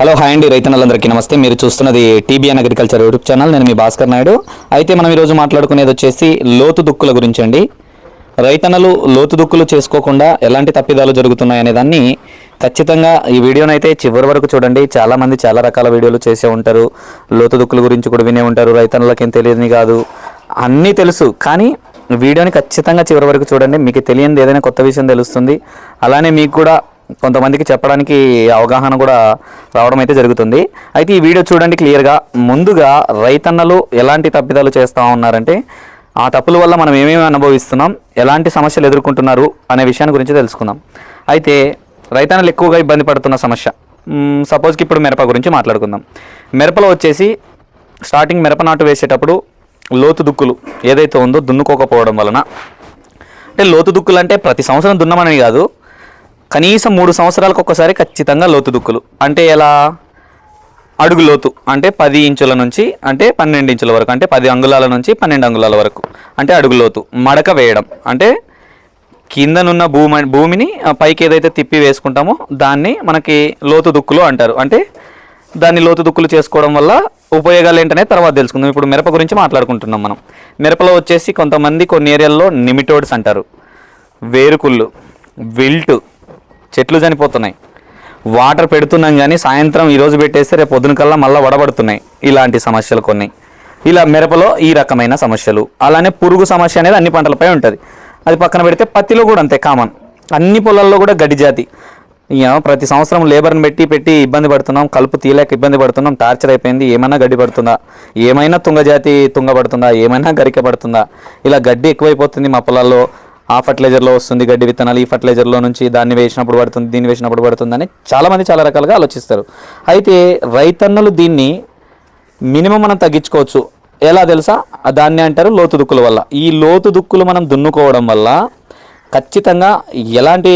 Hello hi అండి, రైతన్నలందరికీ నమస్తే. మీరు చూస్తున్నది టీబీఎన్ అగ్రికల్చర్ యూట్యూబ్ ఛానల్. నేను మీ భాస్కర్ నాయుడు. అయితే మనం ఈరోజు మాట్లాడుకునేది వచ్చేసి లోతు దుక్కుల గురించి అండి. రైతన్నలు లోతు దుక్కులు చేసుకోకుండా ఎలాంటి తప్పిదాలు జరుగుతున్నాయి అనే దాన్ని ఖచ్చితంగా ఈ వీడియోనైతే చివరి వరకు చూడండి. చాలామంది చాలా రకాల వీడియోలు చేసే ఉంటారు, లోతు దుక్కుల గురించి కూడా వినే ఉంటారు. రైతన్నలకు ఏం తెలియదని కాదు, అన్నీ తెలుసు. కానీ వీడియోని ఖచ్చితంగా చివరి వరకు చూడండి. మీకు తెలియనిది ఏదైనా కొత్త విషయం తెలుస్తుంది. అలానే మీకు కూడా కొంతమందికి చెప్పడానికి అవగాహన కూడా రావడం అయితే జరుగుతుంది. అయితే ఈ వీడియో చూడండి క్లియర్గా. ముందుగా రైతన్నలు ఎలాంటి తప్పిదాలు చేస్తూ ఉన్నారంటే, ఆ తప్పుల వల్ల మనం ఏమేమి అనుభవిస్తున్నాం, ఎలాంటి సమస్యలు ఎదుర్కొంటున్నారు అనే విషయాన్ని గురించి తెలుసుకుందాం. అయితే రైతన్నలు ఎక్కువగా ఇబ్బంది పడుతున్న సమస్య, సపోజ్కి ఇప్పుడు మిరప గురించి మాట్లాడుకుందాం. మిరపలో వచ్చేసి స్టార్టింగ్ మిరప నాటు వేసేటప్పుడు లోతు దుక్కులు ఏదైతే ఉందో దున్నుకోకపోవడం వలన, అంటే లోతు దుక్కులు అంటే ప్రతి సంవత్సరం దున్నమని కాదు, కనీసం 3 సంవత్సరాలకు ఒక్కసారి ఖచ్చితంగా లోతు దుక్కులు. అంటే ఎలా? అడుగు లోతు అంటే 10 ఇంచుల నుంచి అంటే 12 ఇంచుల వరకు, అంటే 10 అంగుళాల నుంచి 12 అంగుళాల వరకు అంటే అడుగు లోతు. మడక వేయడం అంటే కిందనున్న భూమిని పైకి ఏదైతే తిప్పి వేసుకుంటామో దాన్ని మనకి లోతు దుక్కులు అంటారు. అంటే దాన్ని లోతు దుక్కులు చేసుకోవడం వల్ల ఉపయోగాలు ఏంటనే తర్వాత తెలుసుకుందాం. ఇప్పుడు మిరప గురించి మాట్లాడుకుంటున్నాం మనం. మిరపలో వచ్చేసి కొంతమంది కొన్ని ఏరియాల్లో నిమిటోడ్స్ అంటారు, వేరుకుళ్ళు, విల్ట్, చెట్లు చనిపోతున్నాయి. వాటర్ పెడుతున్నాం కానీ సాయంత్రం ఈరోజు పెట్టేస్తే రేపు పొద్దున కల్లా మళ్ళీ వడబడుతున్నాయి. ఇలాంటి సమస్యలు కొన్ని. ఇలా మిరపలో ఈ రకమైన సమస్యలు. అలానే పురుగు సమస్య అనేది అన్ని పంటలపై ఉంటుంది. అది పక్కన పెడితే పత్తిలో కూడా అంతే కామన్. అన్ని పొలాల్లో కూడా గడ్డి జాతి. ప్రతి సంవత్సరం లేబర్ని పెట్టి ఇబ్బంది పడుతున్నాం, కలుపు తీయలేక ఇబ్బంది పడుతున్నాం, టార్చర్ అయిపోయింది. ఏమైనా గడ్డి పడుతుందా, ఏమైనా తుంగజాతి తుంగ పడుతుందా, ఏమైనా గరిక పడుతుందా, ఇలా గడ్డి ఎక్కువైపోతుంది మా పొలాల్లో. ఆ ఫర్టిలైజర్లో వస్తుంది గడ్డి విత్తనాలు, ఈ ఫర్టిలైజర్లో నుంచి దాన్ని వేసినప్పుడు పడుతుంది, దీన్ని వేసినప్పుడు పడుతుంది అని చాలామంది చాలా రకాలుగా ఆలోచిస్తారు. అయితే రైతన్నలు దీన్ని మినిమం మనం తగ్గించుకోవచ్చు. ఎలా తెలుసా? దాన్ని అంటారు లోతు దుక్కుల వల్ల. ఈ లోతు దుక్కులు మనం దున్నుకోవడం వల్ల ఖచ్చితంగా ఎలాంటి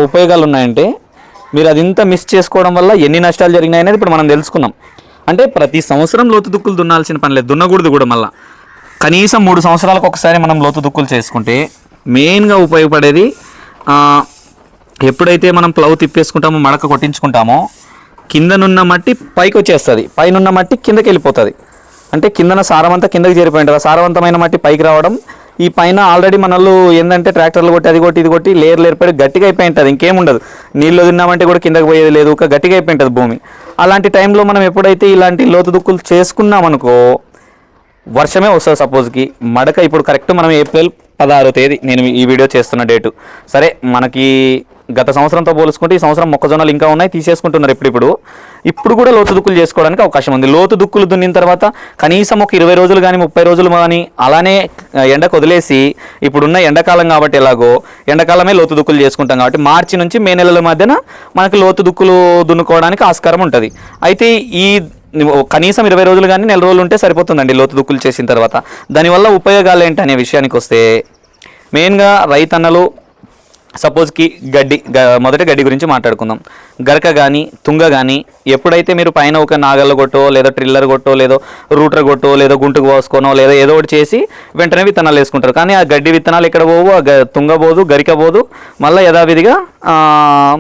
ఉపయోగాలు ఉన్నాయంటే, మీరు అది ఇంత మిస్ చేసుకోవడం వల్ల ఎన్ని నష్టాలు జరిగినాయనేది ఇప్పుడు మనం తెలుసుకున్నాం. అంటే ప్రతి సంవత్సరం లోతు దుక్కులు దున్నాల్సిన పని లేదు, దున్నకూడదు కూడా. మళ్ళీ కనీసం 3 సంవత్సరాలకు ఒకసారి మనం లోతు దుక్కులు చేసుకుంటే మెయిన్గా ఉపయోగపడేది, ఎప్పుడైతే మనం ప్లవ్ తిప్పేసుకుంటామో, మడక కొట్టించుకుంటామో, కిందనున్న మట్టి పైకి వచ్చేస్తుంది, పైనున్న మట్టి కిందకి వెళ్ళిపోతుంది. అంటే కిందన సారవంతా కిందకి చేరిపోయి ఉంటుంది. సారవంతమైన మట్టి పైకి రావడం, ఈ పైన ఆల్రెడీ మనల్ని ఏంటంటే ట్రాక్టర్లు కొట్టి అది కొట్టి ఇది కొట్టి లేరు పడి గట్టిగా అయిపోయి ఉంటుంది. ఇంకేముండదు, నీళ్ళు తిన్నామంటే కూడా కిందకి పోయేది లేదు, ఒక గట్టిగా అయిపోయి ఉంటుంది భూమి. అలాంటి టైంలో మనం ఎప్పుడైతే ఇలాంటి లోతు దుక్కులు చేసుకున్నామనుకో, వర్షమే వస్తుంది. సపోజ్కి మడక ఇప్పుడు కరెక్ట్ మనం ఏప్రిల్ 16వ తేదీ నేను ఈ వీడియో చేస్తున్న డేటు. సరే, మనకి గత సంవత్సరంతో పోల్చుకుంటే ఈ సంవత్సరం మొక్కజొన్నలు ఇంకా ఉన్నాయి, తీసేసుకుంటున్నారు. ఇప్పుడు కూడా లోతు దుక్కులు చేసుకోవడానికి అవకాశం ఉంది. లోతు దుక్కులు దున్నిన తర్వాత కనీసం ఒక 20 రోజులు కానీ 30 రోజులు కానీ అలానే ఎండకు వదిలేసి, ఇప్పుడున్న ఎండాకాలం కాబట్టి ఎలాగో ఎండాకాలమే లోతు దుక్కులు చేసుకుంటాం కాబట్టి మార్చి నుంచి మే నెలల మధ్యన మనకి లోతు దుక్కులు దున్నుకోవడానికి ఆస్కారం ఉంటుంది. అయితే ఈ కనీసం 20 రోజులు కానీ నెల రోజులు ఉంటే సరిపోతుందండి లోతు దుక్కులు చేసిన తర్వాత. దానివల్ల ఉపయోగాలు ఏంటనే విషయానికి వస్తే, మెయిన్గా రైతన్నలు సపోజ్కి మొదట గడ్డి గురించి మాట్లాడుకుందాం. గరక కానీ తుంగ కానీ ఎప్పుడైతే మీరు పైన ఒక నాగళ్ళ కొట్టో లేదా ట్రిల్లర్ కొట్టో లేదో రూటర్ కొట్టో లేదో గుంటుకు పోసుకోనో లేదా ఏదో ఒకటి చేసి వెంటనే విత్తనాలు వేసుకుంటారు. కానీ ఆ గడ్డి విత్తనాలు ఎక్కడ పోవు, తుంగ పోదు, గరిక పోదు, మళ్ళీ యథావిధిగా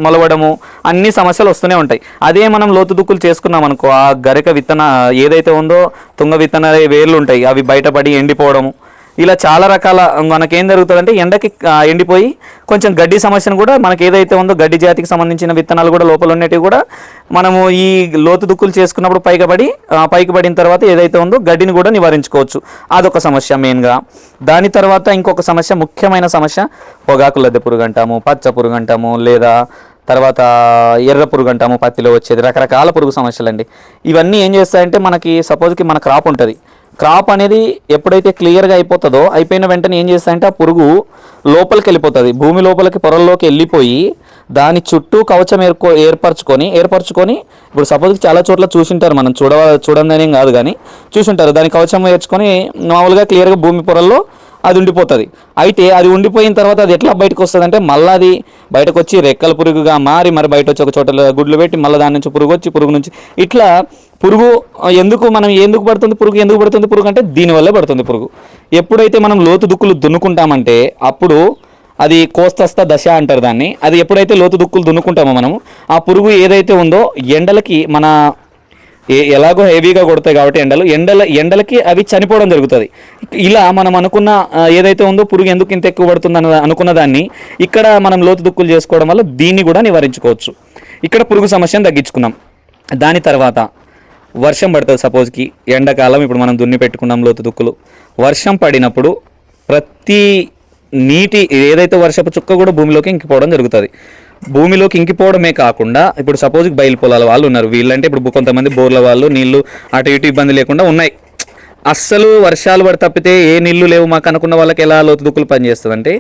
మొలవడము అన్ని సమస్యలు వస్తూనే ఉంటాయి. అదే మనం లోతు దుక్కులు చేసుకున్నాం అనుకో, ఆ గరిక విత్తన ఏదైతే ఉందో తుంగ విత్తన వేర్లు ఉంటాయి, అవి బయటపడి ఎండిపోవడము, ఇలా చాలా రకాల మనకేం జరుగుతుందంటే ఎండకి ఎండిపోయి కొంచెం గడ్డి సమస్యను కూడా మనకి ఏదైతే ఉందో గడ్డి జాతికి సంబంధించిన విత్తనాలు కూడా లోపల ఉన్నటివి కూడా మనము ఈ లోతు దుక్కులు చేసుకున్నప్పుడు పైకి పడిన తర్వాత ఏదైతే ఉందో గడ్డిని కూడా నివారించుకోవచ్చు. అదొక సమస్య మెయిన్గా. దాని తర్వాత ఇంకొక సమస్య, ముఖ్యమైన సమస్య, పొగాకు లద్దె పురుగు అంటాము, పచ్చ పురుగు అంటాము, లేదా తర్వాత ఎర్ర పురుగు అంటాము, పత్తిలో వచ్చేది రకరకాల పురుగు సమస్యలు అండి. ఇవన్నీ ఏం చేస్తాయంటే, మనకి సపోజ్కి మన క్రాప్ ఉంటుంది, క్రాప్ అనేది ఎప్పుడైతే క్లియర్గా అయిపోతుందో, అయిపోయిన వెంటనే ఏం చేస్తాయంటే ఆ పురుగు లోపలికి వెళ్ళిపోతుంది, భూమి లోపలికి పొరల్లోకి వెళ్ళిపోయి దాని చుట్టూ కవచం ఏర్పరచుకొని ఇప్పుడు సపోజ్కి చాలా చోట్ల చూసింటారు, మనం చూడందనేం కాదు కానీ చూసింటారు, దాని కవచం ఏర్చుకొని మామూలుగా క్లియర్గా భూమి పొరల్లో అది ఉండిపోతుంది. అయితే అది ఉండిపోయిన తర్వాత అది ఎట్లా బయటకు వస్తుంది అంటే, మళ్ళీ అది బయటకు వచ్చి రెక్కల పురుగుగా మారి మరి బయట వచ్చి ఒక చోట గుడ్లు పెట్టి మళ్ళీ దాని నుంచి పురుగు వచ్చి పురుగు నుంచి ఇట్లా పురుగు ఎందుకు పడుతుంది పురుగు అంటే దీనివల్లే పడుతుంది పురుగు. ఎప్పుడైతే మనం లోతు దుక్కులు దున్నుకుంటామంటే అప్పుడు అది కోస్తస్త దశ అంటారు దాన్ని. అది ఎప్పుడైతే లోతు దుక్కులు దున్నుకుంటామో మనము, ఆ పురుగు ఏదైతే ఉందో ఎండలకి మన ఎలాగో హెవీగా కొడతాయి కాబట్టి ఎండలకి అవి చనిపోవడం జరుగుతుంది. ఇలా మనం అనుకున్న ఏదైతే ఉందో పురుగు ఎందుకు ఇంత ఎక్కువ పడుతుంది అనుకున్న దాన్ని ఇక్కడ మనం లోతు దుక్కులు చేసుకోవడం వల్ల దీన్ని కూడా నివారించుకోవచ్చు. ఇక్కడ పురుగు సమస్యను తగ్గించుకున్నాం. దాని తర్వాత వర్షం పడుతుంది. సపోజ్కి ఎండాకాలం ఇప్పుడు మనం దున్ని పెట్టుకున్నాం లోతు దుక్కులు. వర్షం పడినప్పుడు ప్రతి నీటి ఏదైతే వర్షపు చుక్క కూడా భూమిలోకి ఇంకిపోవడం జరుగుతుంది. భూమిలోకి ఇంకిపోవడమే కాకుండా ఇప్పుడు సపోజ్కి బయలు పొలాల వాళ్ళు ఉన్నారు. వీళ్ళంటే ఇప్పుడు కొంతమంది బోర్ల వాళ్ళు నీళ్లు అటు ఇటు ఇబ్బంది లేకుండా ఉన్నాయి. అస్సలు వర్షాలు పడి తప్పితే ఏ నీళ్లు లేవు మాకు అనుకున్న వాళ్ళకి ఎలా లోతు దుక్కులు పనిచేస్తుంది అంటే,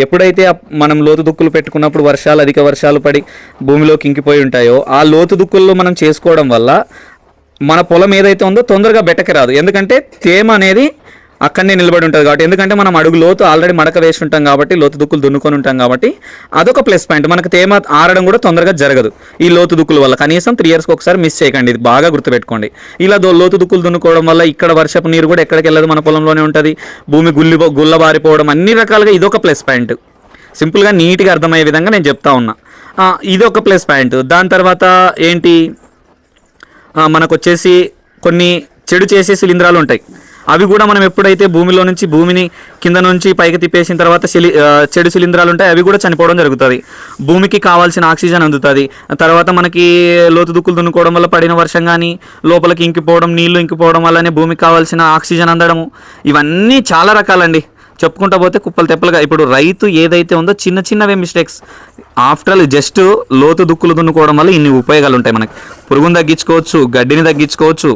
ఎప్పుడైతే మనం లోతు దుక్కులు పెట్టుకున్నప్పుడు అధిక వర్షాలు పడి భూమిలోకి ఇంకిపోయి ఉంటాయో ఆ లోతు దుక్కుల్లో మనం చేసుకోవడం వల్ల మన పొలం ఏదైతే ఉందో తొందరగా బెట్టకి రాదు. ఎందుకంటే తేమ అనేది అక్కడనే నిలబడి ఉంటుంది కాబట్టి. ఎందుకంటే మనం అడుగు లోతు ఆల్రెడీ మడక వేసి ఉంటాం కాబట్టి, లోతు దుక్కులు దున్నుకొని ఉంటాం కాబట్టి అదొక ప్లస్ పాయింట్. మనకు తేమ ఆరడం కూడా తొందరగా జరగదు ఈ లోతు దుక్కుల వల్ల. కనీసం 3 yearsకి ఒకసారి మిస్ చేయకండి, ఇది బాగా గుర్తుపెట్టుకోండి. ఇలా లోతు దుక్కులు దున్నుకోవడం వల్ల ఇక్కడ వర్షపు నీరు కూడా ఎక్కడికి వెళ్ళదు, మన పొలంలోనే ఉంటుంది. భూమి గుల్లబారిపోవడం అన్ని రకాలుగా ఇదొక ప్లస్ పాయింట్. సింపుల్గా నీట్గా అర్థమయ్యే విధంగా నేను చెప్తా ఉన్నా. ఇదొక ప్లస్ పాయింట్. దాని తర్వాత ఏంటి, మనకు వచ్చేసి కొన్ని చెడు చేసే శిలీంధ్రాలు ఉంటాయి. అవి కూడా మనం ఎప్పుడైతే భూమిని కింద నుంచి పైకి తిప్పేసిన తర్వాత చెడు శిలీంధ్రాలు ఉంటాయి, అవి కూడా చనిపోవడం జరుగుతుంది. భూమికి కావాల్సిన ఆక్సిజన్ అందుతుంది. తర్వాత మనకి లోతు దుక్కులు దున్నుకోవడం వల్ల పడిన వర్షం కానీ లోపలికి ఇంకిపోవడం, నీళ్లు ఇంకిపోవడం వల్లనే భూమికి కావాల్సిన ఆక్సిజన్ అందడము, ఇవన్నీ చాలా రకాలండి. చెప్పుకుంటా పోతే కుప్పలు తెప్పలుగా. ఇప్పుడు రైతు ఏదైతే ఉందో చిన్నవే మిస్టేక్స్, ఆఫ్టర్ ఆల్ జస్ట్ లోతు దుక్కులు దున్నుకోవడం వల్ల ఇన్ని ఉపయోగాలు ఉంటాయి. మనకి పురుగును తగ్గించుకోవచ్చు, గడ్డిని తగ్గించుకోవచ్చు,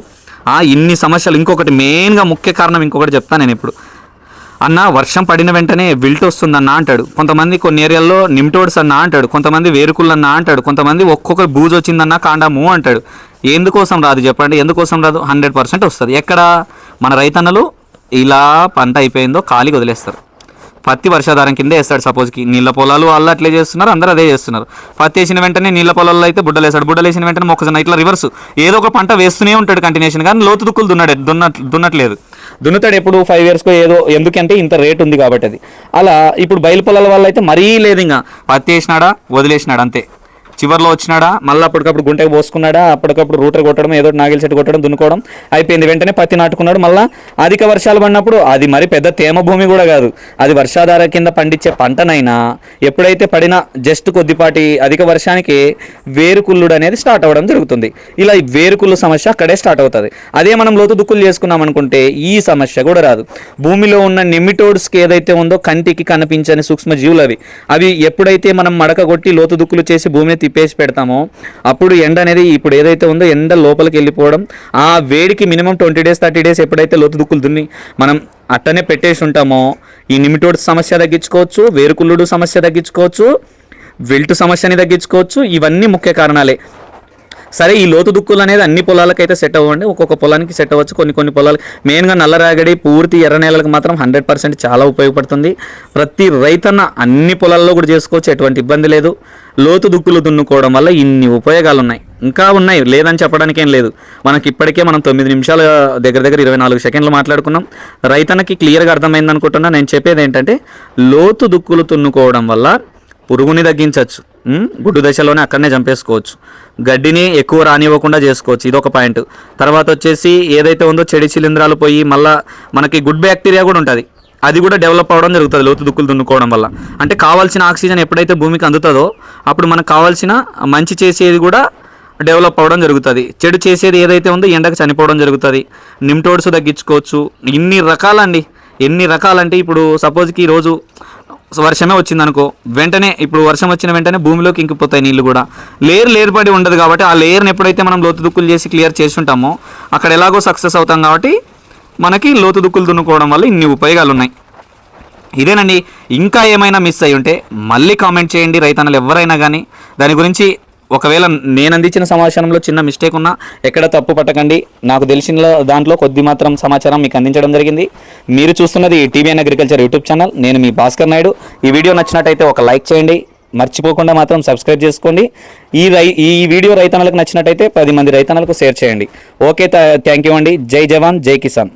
ఇన్ని సమస్యలు. ఇంకొకటి మెయిన్గా ముఖ్య కారణం ఇంకొకటి చెప్తాను నేను ఇప్పుడు. అన్న వర్షం పడిన వెంటనే విల్ట్ వస్తుందన్న అంటాడు కొంతమంది, కొన్ని ఏరియాల్లో నిమ్టోడ్స్ అన్న అంటాడు కొంతమంది, వేరుకుళ్ళు అన్న అంటాడు కొంతమంది, ఒక్కొక్కరు బూజు వచ్చిందన్న కాండము అంటాడు. ఎందుకోసం రాదు చెప్పండి? ఎందుకోసం రాదు? 100% వస్తుంది. ఎక్కడ? మన రైతన్నలు ఇలా పంట అయిపోయిందో ఖాళీ వదిలేస్తారు. పత్తి వర్షాధారం కింద వేస్తాడు. సపోజ్కి నీళ్ళ పొలాలు వాళ్ళు అట్లే చేస్తున్నారు, అందరూ అదే చేస్తున్నారు. పత్తి వేసిన వెంటనే నీళ్ళ పొలాల్లో అయితే బుడ్డలు వేస్తాడు, బుడ్డలు వేసిన వెంటనే మొక్కజొన్న, ఇట్లా రివర్స్ ఏదో ఒక పంట వేస్తూనే ఉంటాడు కంటిన్యూషన్. కానీ లోతు దుక్కులు దున్నట్లేదు. దున్నుతాడు ఎప్పుడు 5 yearsకో ఏదో, ఎందుకంటే ఇంత రేట్ ఉంది కాబట్టి. అది అలా ఇప్పుడు బయలు పొలాల వల్ల అయితే మరీ లేదు, ఇంకా పత్తి వేసినాడా వదిలేసినాడు అంతే. చివర్లో వచ్చినాడా మళ్ళీ అప్పటికప్పుడు గుంటకి పోసుకున్నాడా, అప్పటికప్పుడు రూటర్ కొట్టడం, ఏదో నాగిల్ చెట్టు కొట్టడం, దున్నుకోవడం అయిపోయింది. వెంటనే పత్తి నాటుకున్నాడు. మళ్ళీ అధిక వర్షాలు పడినప్పుడు, అది మరి పెద్ద తేమ భూమి కూడా కాదు, అది వర్షాధార కింద పండించే పంటనైనా ఎప్పుడైతే పడిన జస్ట్ కొద్దిపాటి అధిక వర్షానికి వేరుకుళ్ళుడు అనేది స్టార్ట్ అవ్వడం జరుగుతుంది. ఇలా ఈ వేరుకుళ్ళు సమస్య అక్కడే స్టార్ట్ అవుతుంది. అదే మనం లోతు దుక్కులు చేసుకున్నాం అనుకుంటే ఈ సమస్య కూడా రాదు. భూమిలో ఉన్న నిమిటోడ్స్కి ఏదైతే ఉందో కంటికి కనిపించని సూక్ష్మజీవులు అవి ఎప్పుడైతే మనం మడక కొట్టి లోతు దుక్కులు చేసి భూమిని తిప్పేసి పెడతామో అప్పుడు ఎండ అనేది ఇప్పుడు ఏదైతే ఉందో ఎండ లోపలికి వెళ్ళిపోవడం, ఆ వేడికి మినిమం 20 days 30 days ఎప్పుడైతే లోతు దుక్కులు దున్ని మనం అట్టనే పెట్టేసి ఉంటామో ఈ నిమిటోడ్స్ సమస్య తగ్గించుకోవచ్చు, వేరుకుళ్ళుడు సమస్య తగ్గించుకోవచ్చు, విల్ట్ సమస్యని తగ్గించుకోవచ్చు. ఇవన్నీ ముఖ్య కారణాలే. సరే, ఈ లోతు దుక్కులు అనేది అన్ని పొలాలకైతే సెట్ అవ్వండి, ఒక్కొక్క పొలానికి సెట్ అవ్వచ్చు. కొన్ని పొలాలు మెయిన్గా నల్లరాగడి పూర్తి ఎర్ర నేలలకు మాత్రం 100% చాలా ఉపయోగపడుతుంది. ప్రతి రైతన్న అన్ని పొలాల్లో కూడా చేసుకోవచ్చు, ఎటువంటి ఇబ్బంది లేదు. లోతు దుక్కులు దున్నుకోవడం వల్ల ఇన్ని ఉపయోగాలు ఉన్నాయి, ఇంకా ఉన్నాయి, లేదని చెప్పడానికి ఏం లేదు. మనకి ఇప్పటికే మనం 9 నిమిషాలు దగ్గర 24 సెకండ్లు మాట్లాడుకున్నాం. రైతన్నకి క్లియర్గా అర్థమైంది అనుకుంటున్నా. నేను చెప్పేది ఏంటంటే లోతు దుక్కులు దున్నుకోవడం వల్ల పురుగుని తగ్గించవచ్చు, గుడ్డు దశలోనే అక్కడనే చంపేసుకోవచ్చు, గడ్డిని ఎక్కువ రానివ్వకుండా చేసుకోవచ్చు, ఇదొక పాయింట్. తర్వాత వచ్చేసి ఏదైతే ఉందో చెడు శిలీంధ్రాలు పోయి మళ్ళీ మనకి గుడ్ బ్యాక్టీరియా కూడా ఉంటుంది, అది కూడా డెవలప్ అవ్వడం జరుగుతుంది లోతు దుక్కులు దున్నుకోవడం వల్ల. అంటే కావాల్సిన ఆక్సిజన్ ఎప్పుడైతే భూమికి అందుతుందో అప్పుడు మనకు కావాల్సిన మంచి చేసేది కూడా డెవలప్ అవ్వడం జరుగుతుంది. చెడు చేసేది ఏదైతే ఉందో ఎండకు చనిపోవడం జరుగుతుంది. నిమ్టోడ్స్ తగ్గించుకోవచ్చు. ఎన్ని రకాలంటే ఇప్పుడు సపోజ్కి ఈరోజు వర్షమే వచ్చిందనుకో, వెంటనే ఇప్పుడు వర్షం వచ్చిన వెంటనే భూమిలోకి ఇంకిపోతాయి నీళ్ళు కూడా. లేయర్ పడి ఉండదు కాబట్టి ఆ లేయర్ని ఎప్పుడైతే మనం లోతు దుక్కులు చేసి క్లియర్ చేసి ఉంటామో అక్కడ ఎలాగో సక్సెస్ అవుతాం కాబట్టి మనకి లోతు దుక్కులు దున్నుకోవడం వల్ల ఇన్ని ఉపయోగాలు ఉన్నాయి. ఇదేనండి. ఇంకా ఏమైనా మిస్ అయ్యి ఉంటే మళ్ళీ కామెంట్ చేయండి రైతన్నలు ఎవరైనా కానీ. దాని గురించి ఒకవేళ నేను అందించిన సమాచారంలో చిన్న మిస్టేక్ ఉన్నా ఎక్కడ తప్పు పట్టకండి. నాకు తెలిసిన దాంట్లో కొద్ది మాత్రం సమాచారం మీకు అందించడం జరిగింది. మీరు చూస్తున్నది TBN అగ్రికల్చర్ యూట్యూబ్ ఛానల్. నేను మీ భాస్కర్ నాయుడు. ఈ వీడియో నచ్చినట్టయితే ఒక లైక్ చేయండి, మర్చిపోకుండా మాత్రం సబ్స్క్రైబ్ చేసుకోండి. ఈ వీడియో రైతన్నలకు నచ్చినట్టయితే 10 మంది రైతన్నలకు షేర్ చేయండి. ఓకే, థ్యాంక్ యూ అండి. జై జవాన్ జై కిసాన్.